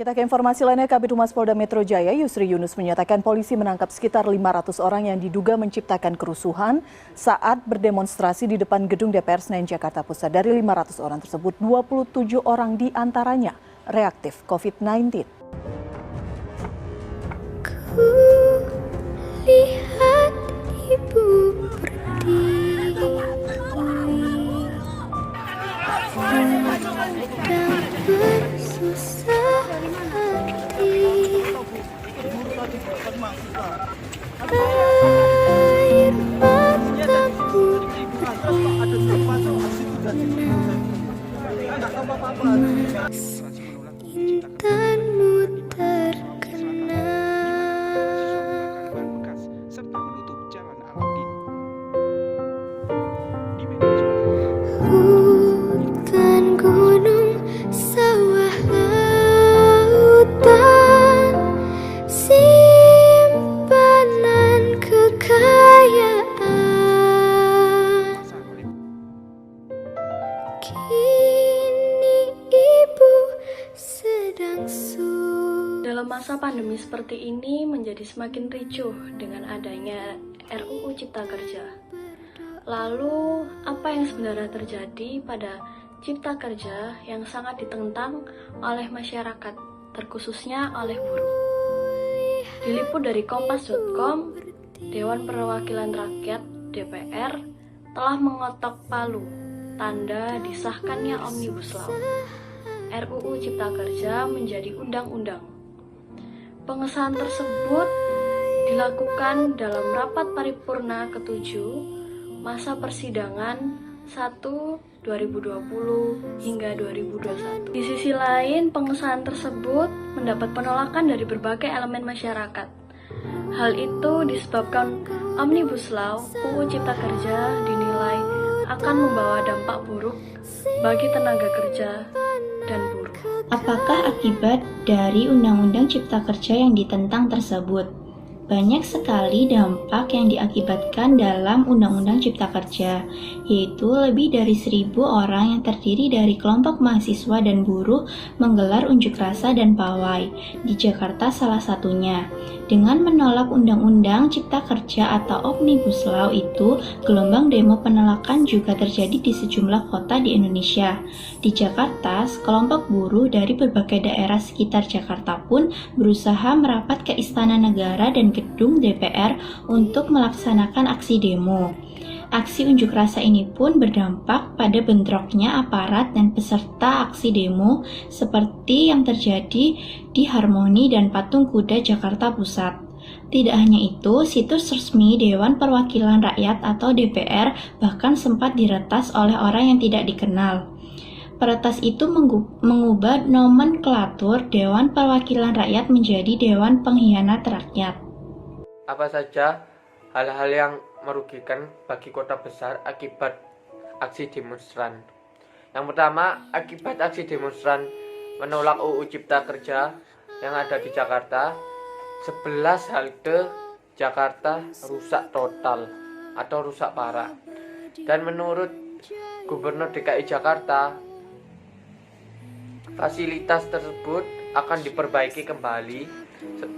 Kita ke informasi lainnya, Kabid Humas Polda Metro Jaya Yusri Yunus menyatakan polisi menangkap sekitar 500 orang yang diduga menciptakan kerusuhan saat berdemonstrasi di depan gedung DPR Senayan Jakarta Pusat. Dari 500 orang tersebut, 27 orang diantaranya reaktif COVID-19. Ku lihat ibu berdiri dan bersusah hati. Air matamu intanmu hutan, gunung, sawah, lautan, simpanan kekayaan. Kini ibu sedang Dalam masa pandemi seperti ini menjadi semakin ricuh dengan adanya RUU Cipta Kerja. Lalu, apa yang sebenarnya terjadi pada Cipta Kerja yang sangat ditentang oleh masyarakat, terkhususnya oleh buruh? Diliput dari Kompas.com, Dewan Perwakilan Rakyat (DPR) telah mengotok palu tanda disahkannya Omnibus Law. RUU Cipta Kerja menjadi undang-undang. Pengesahan tersebut dilakukan dalam rapat paripurna ke-7 masa persidangan 1/2020 hingga 2021. Di sisi lain, pengesahan tersebut mendapat penolakan dari berbagai elemen masyarakat. Hal itu disebabkan Omnibus Law UU Cipta Kerja dinilai akan membawa dampak buruk bagi tenaga kerja dan buruh. Apakah akibat dari Undang-Undang Cipta Kerja yang ditentang tersebut? Banyak sekali dampak yang diakibatkan dalam Undang-Undang Cipta Kerja, yaitu lebih dari 1.000 orang yang terdiri dari kelompok mahasiswa dan buruh menggelar unjuk rasa dan pawai, di Jakarta salah satunya. Dengan menolak Undang-Undang Cipta Kerja atau Omnibus Law itu, gelombang demo penolakan juga terjadi di sejumlah kota di Indonesia. Di Jakarta, sekelompok buruh dari berbagai daerah sekitar Jakarta pun berusaha merapat ke Istana Negara dan gedung DPR untuk melaksanakan aksi demo. Aksi unjuk rasa ini pun berdampak pada bentroknya aparat dan peserta aksi demo seperti yang terjadi di Harmoni dan Patung Kuda Jakarta Pusat. Tidak hanya itu, situs resmi Dewan Perwakilan Rakyat atau DPR bahkan sempat diretas oleh orang yang tidak dikenal. Peretas itu mengubah nomenklatur Dewan Perwakilan Rakyat menjadi Dewan Pengkhianat Rakyat. Apa saja hal-hal yang merugikan bagi kota besar akibat aksi demonstran? Yang pertama, akibat aksi demonstran menolak UU Cipta Kerja yang ada di Jakarta, 11 halte Jakarta rusak total atau rusak parah. Dan menurut Gubernur DKI Jakarta, fasilitas tersebut akan diperbaiki kembali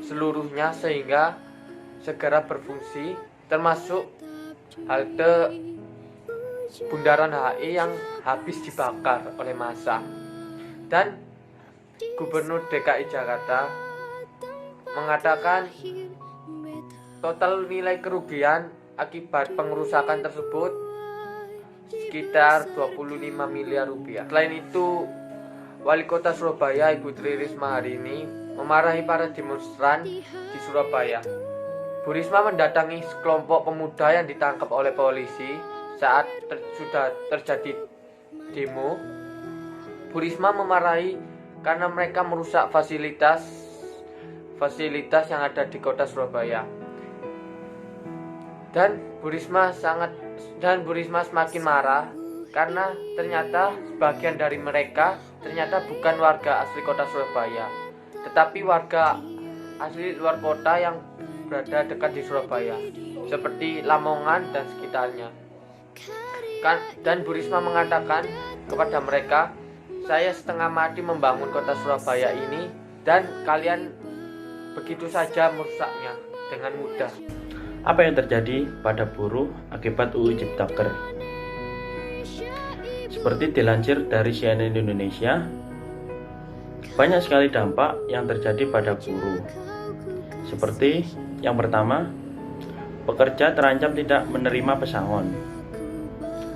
seluruhnya sehingga segera berfungsi, termasuk halte Bundaran HI yang habis dibakar oleh massa. Dan Gubernur DKI Jakarta mengatakan total nilai kerugian akibat pengerusakan tersebut sekitar 25 miliar rupiah. Selain itu, Wali Kota Surabaya Ibu Tri Risma hari ini memarahi para demonstran di Surabaya. Bu Risma mendatangi sekelompok pemuda yang ditangkap oleh polisi saat sudah terjadi demo. Bu Risma memarahi karena mereka merusak fasilitas yang ada di kota Surabaya. Dan Bu Risma semakin marah karena ternyata sebagian dari mereka ternyata bukan warga asli kota Surabaya, tetapi warga asli luar kota yang berada dekat di Surabaya, seperti Lamongan dan sekitarnya. Dan Bu Risma mengatakan kepada mereka, "Saya setengah mati membangun kota Surabaya ini dan kalian begitu saja merusaknya dengan mudah. Apa yang terjadi pada buruh akibat UU Ciptaker? Seperti dilansir dari CNN Indonesia, banyak sekali dampak yang terjadi pada buruh. Seperti yang pertama, pekerja terancam tidak menerima pesangon.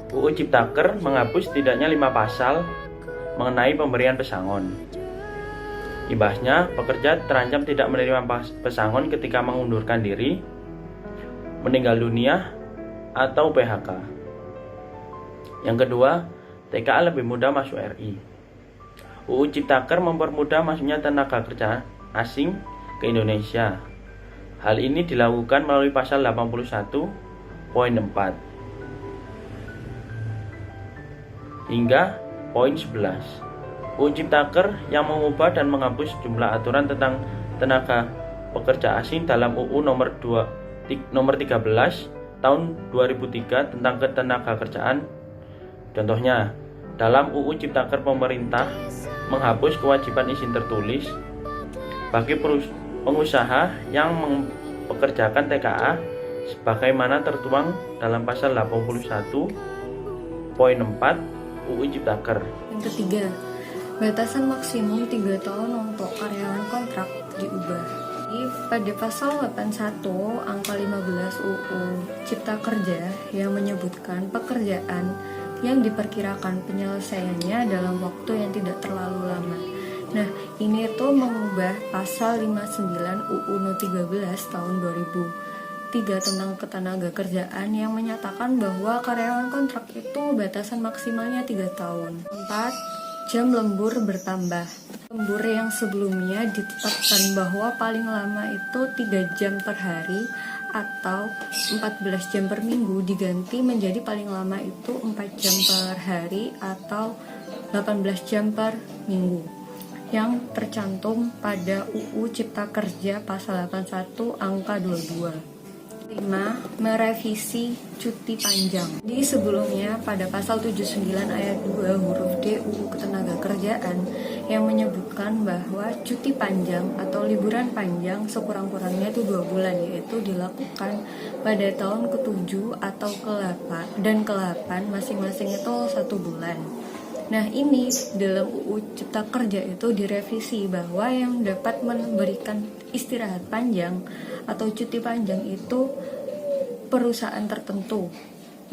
UU Ciptaker menghapus setidaknya 5 pasal mengenai pemberian pesangon. Imbasnya, pekerja terancam tidak menerima pesangon ketika mengundurkan diri, meninggal dunia, atau PHK. Yang kedua, TKA lebih mudah masuk RI. UU Ciptaker mempermudah masuknya tenaga kerja asing ke Indonesia. Hal ini dilakukan melalui pasal 81.4 hingga poin 11. UU Ciptaker yang mengubah dan menghapus jumlah aturan tentang tenaga pekerja asing dalam UU nomor 13 tahun 2003 tentang ketenagakerjaan. Contohnya, dalam UU Ciptaker pemerintah menghapus kewajiban izin tertulis bagi pengusaha yang mempekerjakan TKA sebagaimana tertuang dalam pasal 81.4 UU Ciptaker. Yang ketiga, batasan maksimum 3 tahun untuk karyawan kontrak diubah. Pada pasal 81 angka 15 UU Cipta Kerja yang menyebutkan pekerjaan yang diperkirakan penyelesaiannya dalam waktu yang tidak terlalu lama. Nah, ini tuh mengubah pasal 59 UU No 13 tahun 2003 tentang ketenagakerjaan yang menyatakan bahwa karyawan kontrak itu batasan maksimalnya 3 tahun. 4. Jam lembur bertambah. Lembur yang sebelumnya ditetapkan bahwa paling lama itu 3 jam per hari atau 14 jam per minggu diganti menjadi paling lama itu 4 jam per hari atau 18 jam per minggu yang tercantum pada UU Cipta Kerja pasal 81 angka 22. 5. Merevisi cuti panjang. Di sebelumnya pada pasal 79 ayat 2 huruf D UU Ketenagakerjaan yang menyebutkan bahwa cuti panjang atau liburan panjang sekurang-kurangnya itu 2 bulan, yaitu dilakukan pada tahun ke-7 atau ke-8 dan ke-8 masing-masing itu 1 bulan. Nah, ini dalam UU Cipta Kerja itu direvisi bahwa yang dapat memberikan istirahat panjang atau cuti panjang itu perusahaan tertentu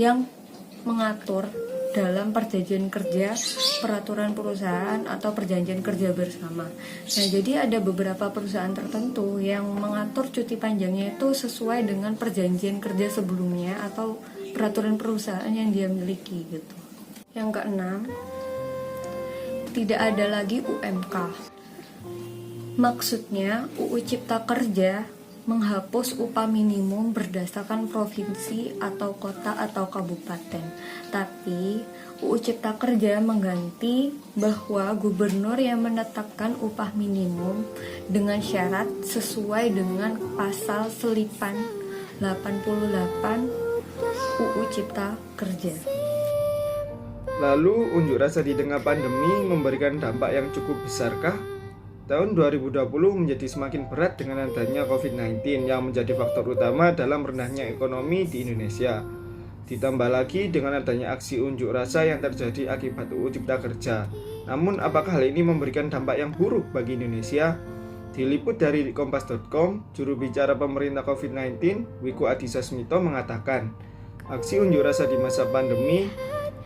yang mengatur dalam perjanjian kerja, peraturan perusahaan atau perjanjian kerja bersama. Nah, jadi ada beberapa perusahaan tertentu yang mengatur cuti panjangnya itu sesuai dengan perjanjian kerja sebelumnya atau peraturan perusahaan yang dia miliki gitu. Yang keenam, tidak ada lagi UMK. Maksudnya UU Cipta Kerja menghapus upah minimum berdasarkan provinsi atau kota atau kabupaten. Tapi UU Cipta Kerja mengganti bahwa gubernur yang menetapkan upah minimum dengan syarat sesuai dengan pasal selipan 88 UU Cipta Kerja. Lalu unjuk rasa di tengah pandemi memberikan dampak yang cukup besarkah? Tahun 2020 menjadi semakin berat dengan adanya COVID-19 yang menjadi faktor utama dalam rendahnya ekonomi di Indonesia. Ditambah lagi dengan adanya aksi unjuk rasa yang terjadi akibat UU Cipta Kerja. Namun apakah hal ini memberikan dampak yang buruk bagi Indonesia? Diliput dari kompas.com, juru bicara pemerintah COVID-19, Wiku Adhisa Smito mengatakan, aksi unjuk rasa di masa pandemi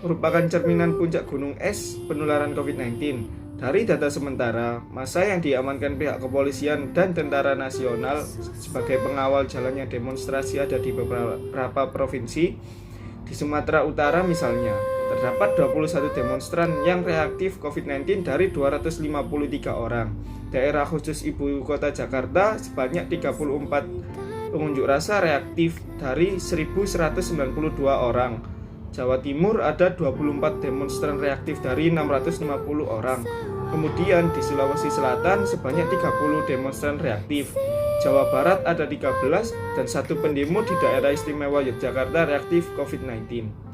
merupakan cerminan puncak gunung es penularan COVID-19. Dari data sementara, massa yang diamankan pihak kepolisian dan tentara nasional sebagai pengawal jalannya demonstrasi ada di beberapa provinsi. Di Sumatera Utara misalnya, terdapat 21 demonstran yang reaktif COVID-19 dari 253 orang. Daerah khusus ibu kota Jakarta sebanyak 34 pengunjuk rasa reaktif dari 1.192 orang. Jawa Timur ada 24 demonstran reaktif dari 650 orang. Kemudian di Sulawesi Selatan sebanyak 30 demonstran reaktif. Jawa Barat ada 13 dan 1 pendemo di daerah istimewa Yogyakarta reaktif COVID-19.